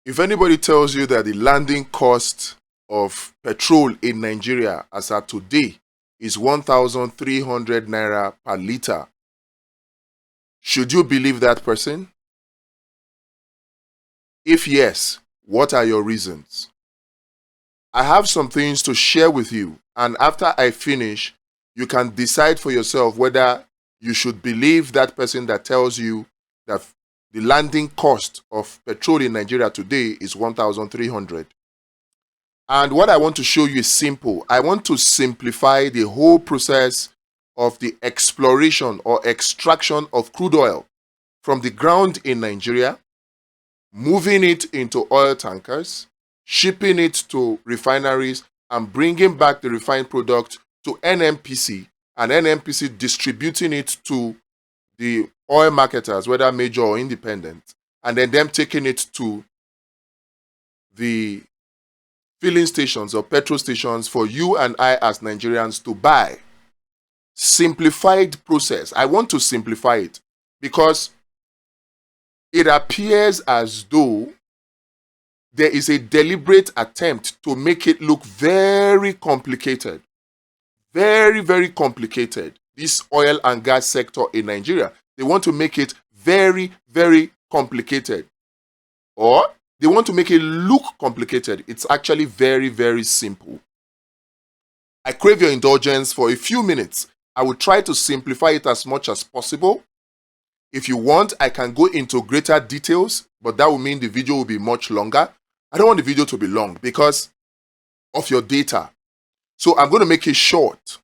If anybody tells you that the landing cost of petrol in Nigeria as at today is 1,300 naira per liter, should you believe that person? If yes, what are your reasons? I have some things to share with you, and after I finish, you can decide for yourself whether you should believe that person that tells you that the landing cost of petrol in Nigeria today is 1,300. And what I want to show you is simple. I want to simplify the whole process of the exploration or extraction of crude oil from the ground in Nigeria, moving it into oil tankers, shipping it to refineries, and bringing back the refined product to NNPC, and NNPC distributing it to the oil marketers, whether major or independent, and then them taking it to the filling stations or petrol stations for you and I as Nigerians to buy. Simplified process. I want to simplify it because it appears as though there is a deliberate attempt to make it look very complicated. Very, very complicated. This oil and gas sector in Nigeria, they want to make it very, very complicated. Or they want to make it look complicated. It's actually very, very simple. I crave your indulgence for a few minutes. I will try to simplify it as much as possible. If you want, I can go into greater details, but that will mean the video will be much longer. I don't want the video to be long because of your data. So I'm going to make it short.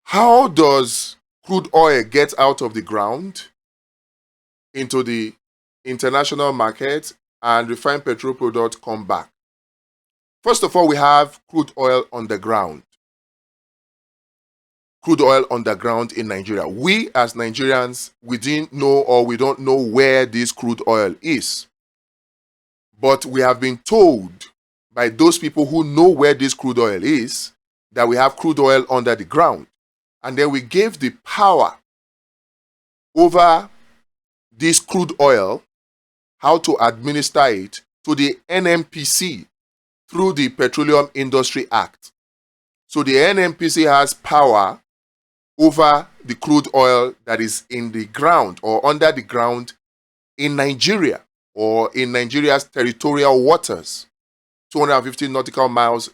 How does crude oil get out of the ground into the international market and refined petrol products come back? First of all, we have crude oil on the ground. Crude oil on the ground in Nigeria. We as Nigerians, we didn't know or we don't know where this crude oil is. But we have been told by those people who know where this crude oil is that we have crude oil under the ground. And then we gave the power over this crude oil, how to administer it, to the NNPC through the Petroleum Industry Act. So the NNPC has power over the crude oil that is in the ground or under the ground in Nigeria or in Nigeria's territorial waters, 250 nautical miles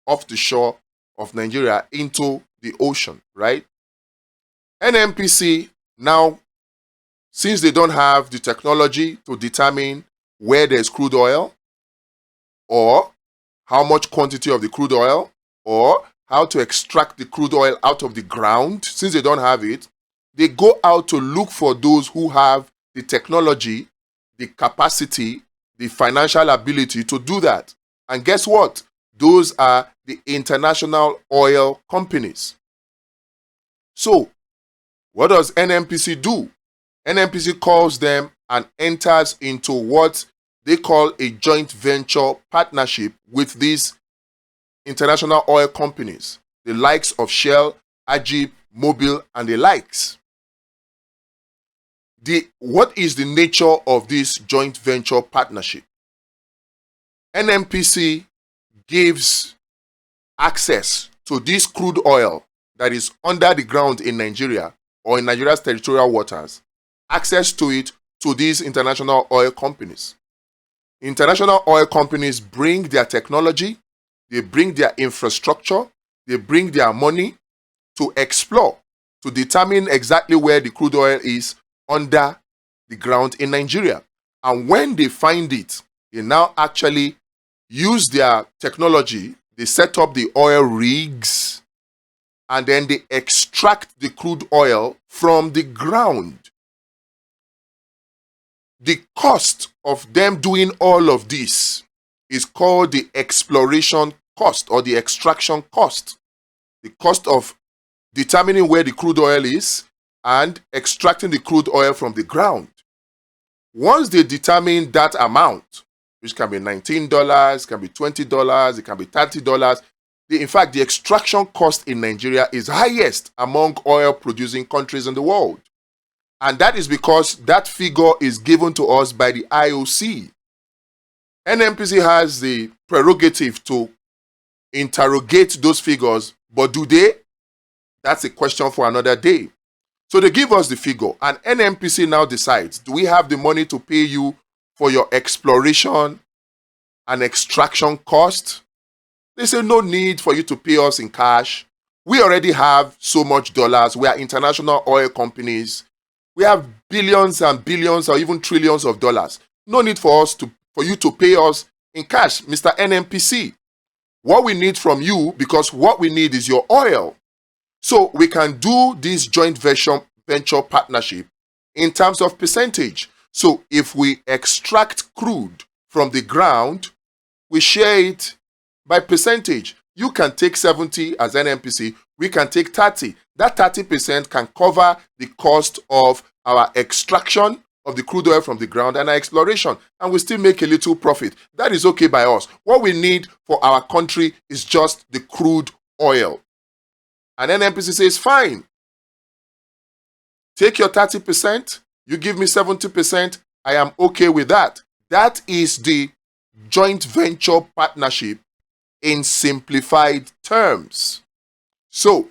off the shore of Nigeria into the ocean, right? NNPC now, since they don't have the technology to determine where there's crude oil or how much quantity of the crude oil or how to extract the crude oil out of the ground, since they don't have it, they go out to look for those who have the technology, the capacity, the financial ability to do that. And guess what? Those are the international oil companies. So, what does NNPC do? NNPC calls them and enters into what they call a joint venture partnership with these international oil companies, the likes of Shell, Ajib, Mobil, and the likes. What is the nature of this joint venture partnership? NNPC gives access to this crude oil that is under the ground in Nigeria or in Nigeria's territorial waters, access to it to these international oil companies. International oil companies bring their technology, they bring their infrastructure, they bring their money to explore, to determine exactly where the crude oil is under the ground in Nigeria. And when they find it, they now actually use their technology, they set up the oil rigs, and then they extract the crude oil from the ground. The cost of them doing all of this is called the exploration cost or the extraction cost. The cost of determining where the crude oil is and extracting the crude oil from the ground. Once they determine that amount, which can be $19, can be $20, it can be $30, in fact, the extraction cost in Nigeria is highest among oil-producing countries in the world. And that is because that figure is given to us by the IOC. NNPC has the prerogative to interrogate those figures, but do they? That's a question for another day. So they give us the figure, and NNPC now decides, do we have the money to pay you for your exploration and extraction cost? They say no need for you to pay us in cash. We already have so much dollars. We are international oil companies. We have billions and billions or even trillions of dollars. No need for you to pay us in cash, Mr. NNPC. What we need from you, because what we need is your oil. So we can do this joint venture partnership in terms of percentage. So if we extract crude from the ground, we share it by percentage. You can take 70 as NNPC, we can take 30. That 30% can cover the cost of our extraction of the crude oil from the ground and our exploration, and we still make a little profit. That is okay by us. What we need for our country is just the crude oil. And NNPC says, fine. Take your 30%, you give me 70%, I am okay with that. That is the joint venture partnership in simplified terms. So,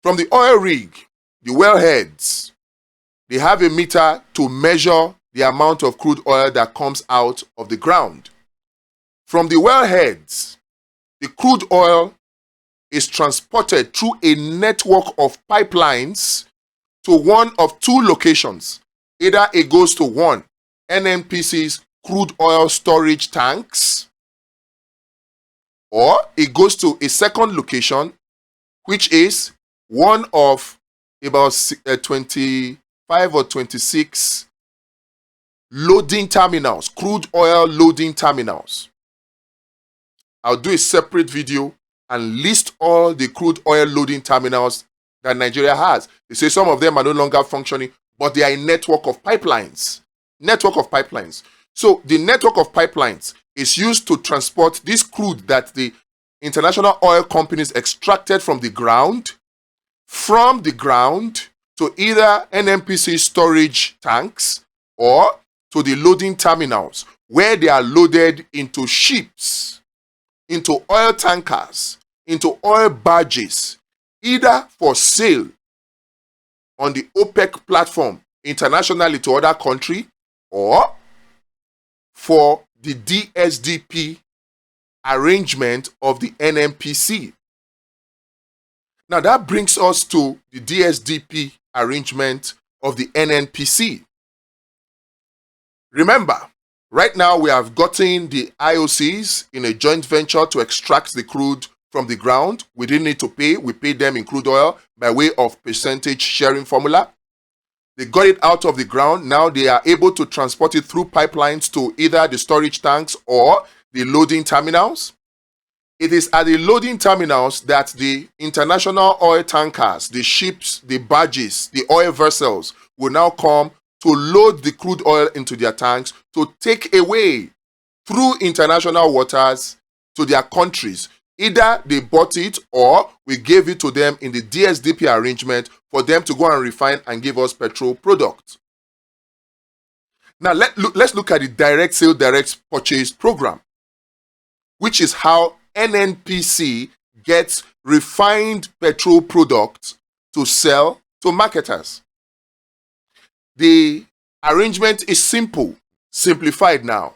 from the oil rig, the wellheads, they have a meter to measure the amount of crude oil that comes out of the ground. From the wellheads, the crude oil is transported through a network of pipelines to one of two locations. Either it goes to one, NNPC's crude oil storage tanks, or it goes to a second location, which is one of about 25 or 26 loading terminals, crude oil loading terminals. I'll do a separate video and list all the crude oil loading terminals that Nigeria has. They say some of them are no longer functioning, but they are a network of pipelines. Network of pipelines. So the network of pipelines is used to transport this crude that the international oil companies extracted from the ground to either NNPC storage tanks or to the loading terminals, where they are loaded into ships, into oil tankers, into oil barges, either for sale on the OPEC platform internationally to other countries, or for the DSDP arrangement of the NNPC. Now that brings us to the DSDP arrangement of the NNPC. Remember, right now we have gotten the IOCs in a joint venture to extract the crude from the ground. We didn't need to pay. We paid them in crude oil by way of percentage sharing formula. They got it out of the ground. Now they are able to transport it through pipelines to either the storage tanks or the loading terminals. It is at the loading terminals that the international oil tankers, the ships, the barges, the oil vessels will now come to load the crude oil into their tanks to take away through international waters to their countries. Either they bought it or we gave it to them in the DSDP arrangement for them to go and refine and give us petrol products. Now let's look at the direct sale, direct purchase program, which is how NNPC gets refined petrol products to sell to marketers. The arrangement is simple, simplified now.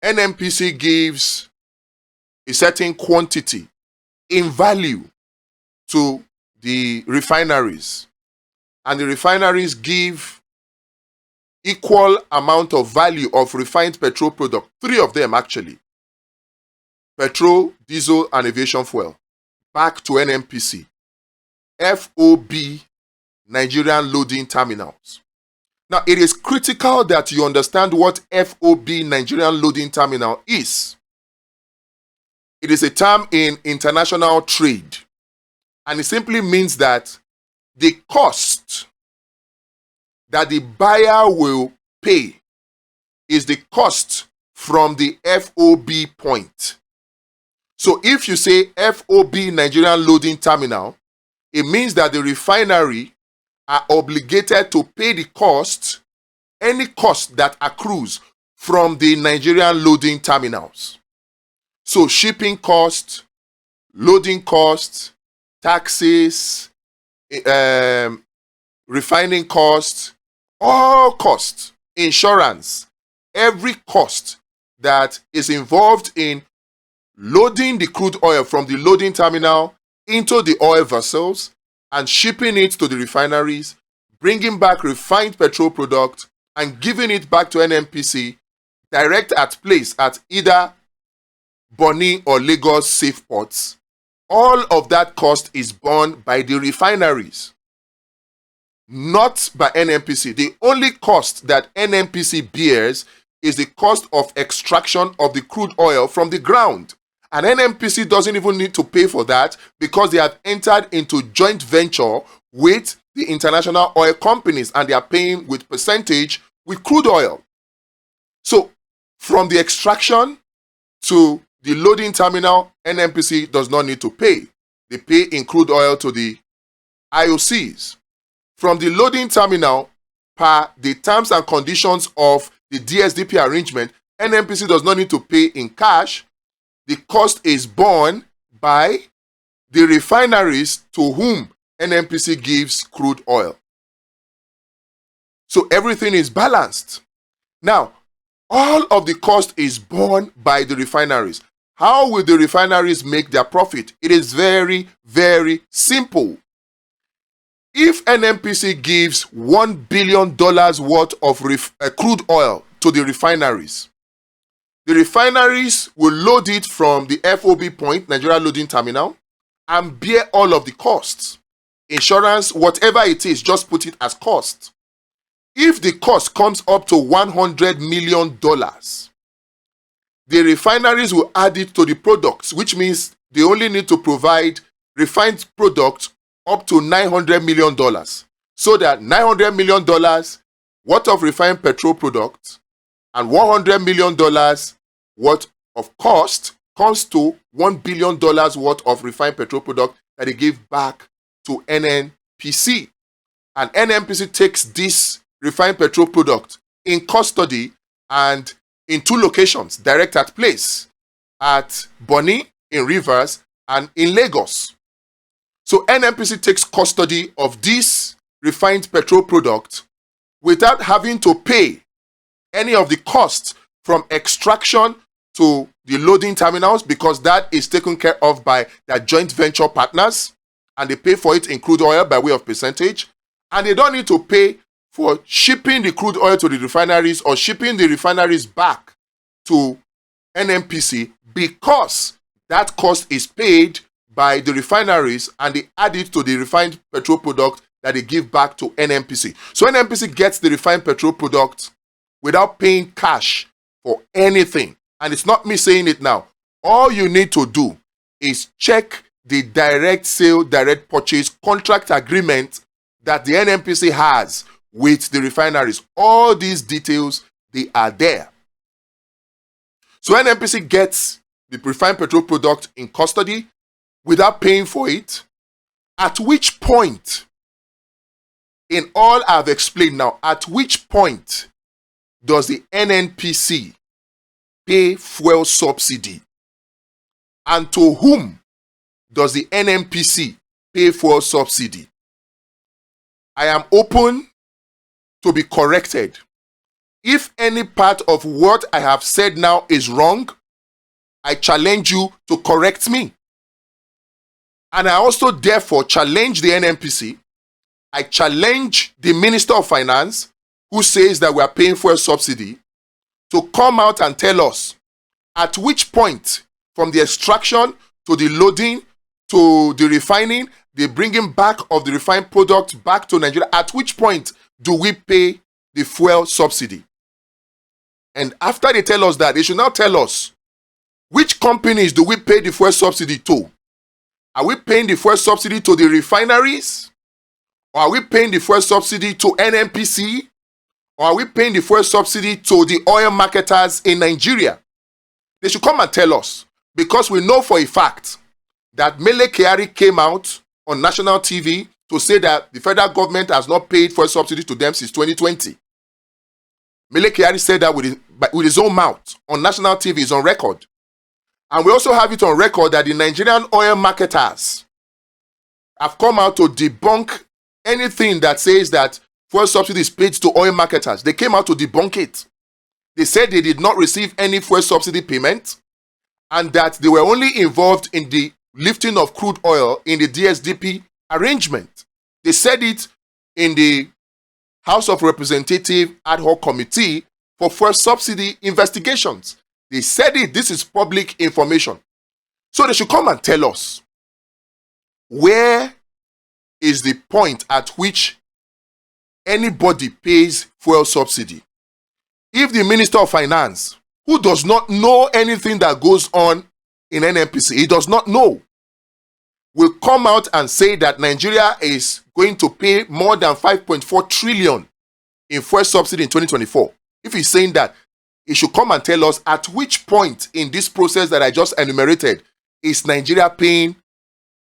NNPC gives a certain quantity in value to the refineries, and the refineries give equal amount of value of refined petrol product, 3 of them actually, petrol, diesel, and aviation fuel, back to NNPC, FOB Nigerian loading terminals. Now, it is critical that you understand what FOB Nigerian loading terminal is. It is a term in international trade, and it simply means that the cost that the buyer will pay is the cost from the FOB point. So if you say FOB Nigerian loading terminal, it means that the refinery are obligated to pay the cost, any cost that accrues from the Nigerian loading terminals. So shipping costs, loading costs, taxes, refining costs, all costs, insurance, every cost that is involved in loading the crude oil from the loading terminal into the oil vessels and shipping it to the refineries, bringing back refined petrol product and giving it back to NNPC direct at place at either Bonny or Lagos safe ports. All of that cost is borne by the refineries, not by NNPC. The only cost that NNPC bears is the cost of extraction of the crude oil from the ground. And NNPC doesn't even need to pay for that because they have entered into joint venture with the international oil companies and they are paying with percentage with crude oil. So from the extraction to the loading terminal, NNPC does not need to pay. They pay in crude oil to the IOCs. From the loading terminal, per the terms and conditions of the DSDP arrangement, NNPC does not need to pay in cash. The cost is borne by the refineries to whom NNPC gives crude oil. So everything is balanced. Now, all of the cost is borne by the refineries. How will the refineries make their profit? It is very, very simple. If NNPC gives $1 billion worth of crude oil to the refineries will load it from the FOB point, Nigeria Loading Terminal, and bear all of the costs. Insurance, whatever it is, just put it as cost. If the cost comes up to $100 million, the refineries will add it to the products, which means they only need to provide refined products up to $900 million. So that $900 million worth of refined petrol products and $100 million worth of cost comes to $1 billion worth of refined petrol product that they give back to NNPC. And NNPC takes this refined petrol product in custody and in two locations, direct at place, at Bonny in Rivers and in Lagos. So NNPC takes custody of this refined petrol product without having to pay any of the costs from extraction to the loading terminals because that is taken care of by their joint venture partners and they pay for it in crude oil by way of percentage. And they don't need to pay for shipping the crude oil to the refineries or shipping the refineries back to NNPC because that cost is paid by the refineries and they add it to the refined petrol product that they give back to NNPC. So NNPC gets the refined petrol product without paying cash for anything. And it's not me saying it now. All you need to do is check the direct sale, direct purchase contract agreement that the NNPC has with the refineries. All these details, they are there. So NNPC gets the refined petrol product in custody without paying for it, at which point, in all I've explained now, at which point does the NNPC pay fuel subsidy? And to whom does the NNPC pay fuel subsidy? I am open to be corrected. If any part of what I have said now is wrong, I challenge you to correct me. And I also therefore challenge the NNPC. I challenge the Minister of Finance, who says that we are paying fuel subsidy, to come out and tell us at which point from the extraction to the loading to the refining, the bringing back of the refined product back to Nigeria, at which point do we pay the fuel subsidy? And after they tell us that, they should now tell us which companies do we pay the fuel subsidy to? Are we paying the fuel subsidy to the refineries? Or are we paying the fuel subsidy to NNPC? Or are we paying the fuel subsidy to the oil marketers in Nigeria? They should come and tell us, because we know for a fact that Mele Kyari came out on national TV to say that the federal government has not paid fuel subsidy to them since 2020. Mele Kyari said that with with his own mouth on national TV, is on record. And we also have it on record that the Nigerian oil marketers have come out to debunk anything that says that fuel subsidy is paid to oil marketers. They came out to debunk it. They said they did not receive any fuel subsidy payment and that they were only involved in the lifting of crude oil in the DSDP arrangement. They said it in the House of Representatives Ad Hoc Committee for Fuel Subsidy Investigations. They said it. This is public information. So they should come and tell us, where is the point at which anybody pays fuel subsidy? If the Minister of Finance, who does not know anything that goes on in NNPC, he does not know, will come out and say that Nigeria is going to pay more than 5.4 trillion in fuel subsidy in 2024. If he's saying that, he should come and tell us at which point in this process that I just enumerated is Nigeria paying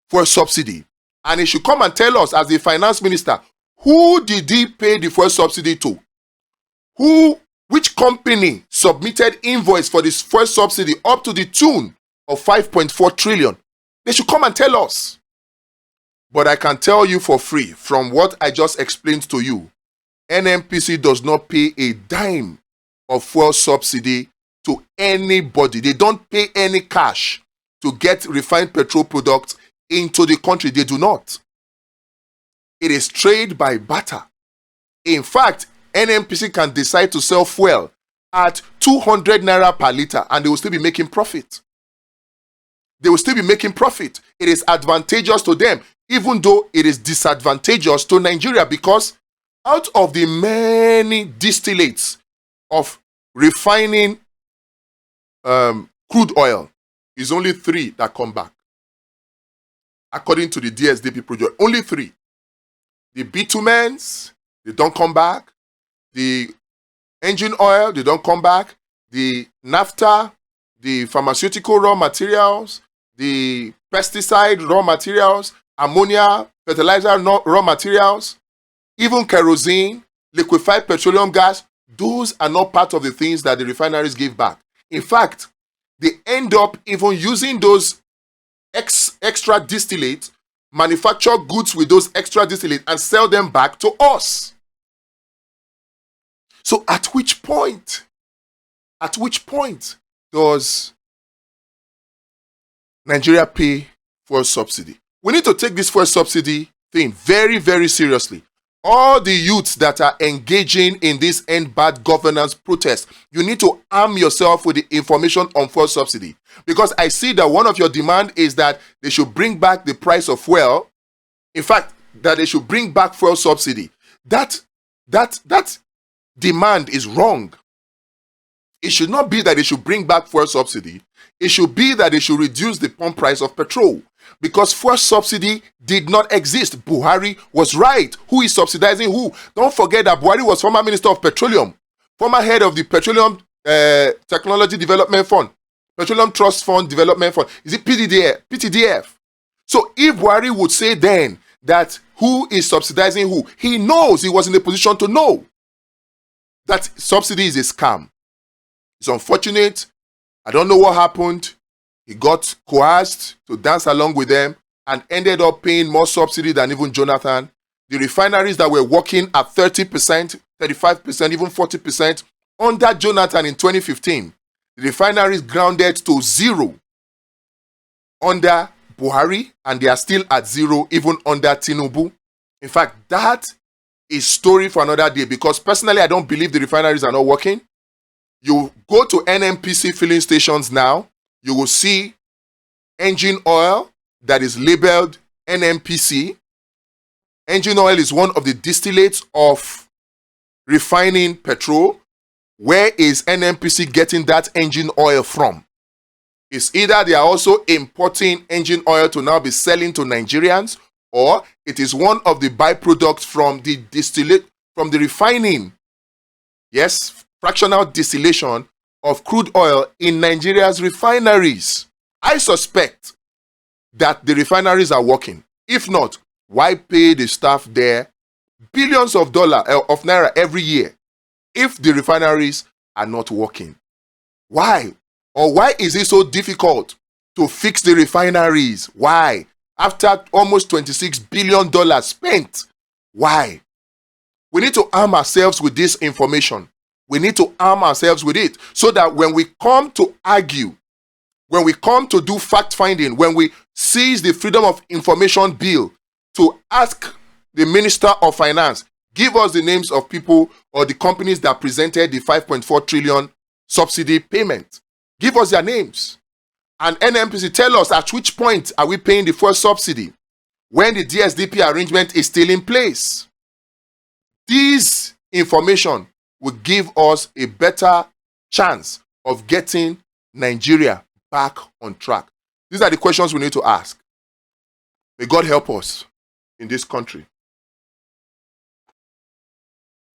fuel subsidy. And he should come and tell us, as the finance minister, who did he pay the fuel subsidy to? Which company submitted invoice for this fuel subsidy up to the tune of 5.4 trillion? They should come and tell us. But I can tell you for free, from what I just explained to you, NNPC does not pay a dime of fuel subsidy to anybody. They don't pay any cash to get refined petrol products into the country. They do not. It is trade by barter. In fact, NNPC can decide to sell fuel at 200 naira per liter and they will still be making profit. They will still be making profit. It is advantageous to them, even though it is disadvantageous to Nigeria, because out of the many distillates of refining crude oil, is only 3 that come back. According to the DSDP project, only 3. The bitumens, they don't come back. The engine oil, they don't come back. The naphtha, the pharmaceutical raw materials, the pesticide raw materials, ammonia, fertilizer raw materials, even kerosene, liquefied petroleum gas, those are not part of the things that the refineries give back. In fact, they end up even using those extra distillates, manufacture goods with those extra distillates and sell them back to us. So at which point does Nigeria pay fuel subsidy? We need to take this fuel subsidy thing very, very seriously. All the youths that are engaging in this end bad governance protest, you need to arm yourself with the information on fuel subsidy. Because I see that one of your demand is that they should bring back the price of fuel. In fact, that they should bring back fuel subsidy. That demand is wrong. It should not be that they should bring back fuel subsidy. It should be that they should reduce the pump price of petrol. Because fuel subsidy did not exist. Buhari was right. Who is subsidizing who? Don't forget that Buhari was former Minister of Petroleum, former head of the Petroleum Technology Development Fund, Petroleum Trust Fund Development Fund. Is it PTDF? So if Warri would say then that who is subsidizing who, he knows, he was in a position to know that subsidy is a scam. It's unfortunate. I don't know what happened. He got coerced to dance along with them and ended up paying more subsidy than even Jonathan. The refineries that were working at 30%, 35%, even 40% under Jonathan in 2015, the refineries grounded to 0 under Buhari, and they are still at 0 even under Tinubu. In fact, that is story for another day, because personally I don't believe the refineries are not working. You go to NNPC filling stations now, you will see engine oil that is labeled NNPC. Engine oil is one of the distillates of refining petrol. Where is NNPC getting that engine oil from? It's either they are also importing engine oil to now be selling to Nigerians, or it is one of the byproducts from the distillate, from the refining, yes, fractional distillation of crude oil in Nigeria's refineries. I suspect that the refineries are working. If not, why pay the staff there billions of naira every year if the refineries are not working. Why? Or why is it so difficult to fix the refineries? Why? After almost $26 billion spent. Why? We need to arm ourselves with this information. We need to arm ourselves with it so that when we come to argue, when we come to do fact-finding, when we seize the Freedom of Information Bill to ask the Minister of Finance, give us the names of people or the companies that presented the 5.4 trillion subsidy payment. Give us their names. And NNPC, tell us at which point are we paying the first subsidy when the DSDP arrangement is still in place. This information will give us a better chance of getting Nigeria back on track. These are the questions we need to ask. May God help us in this country.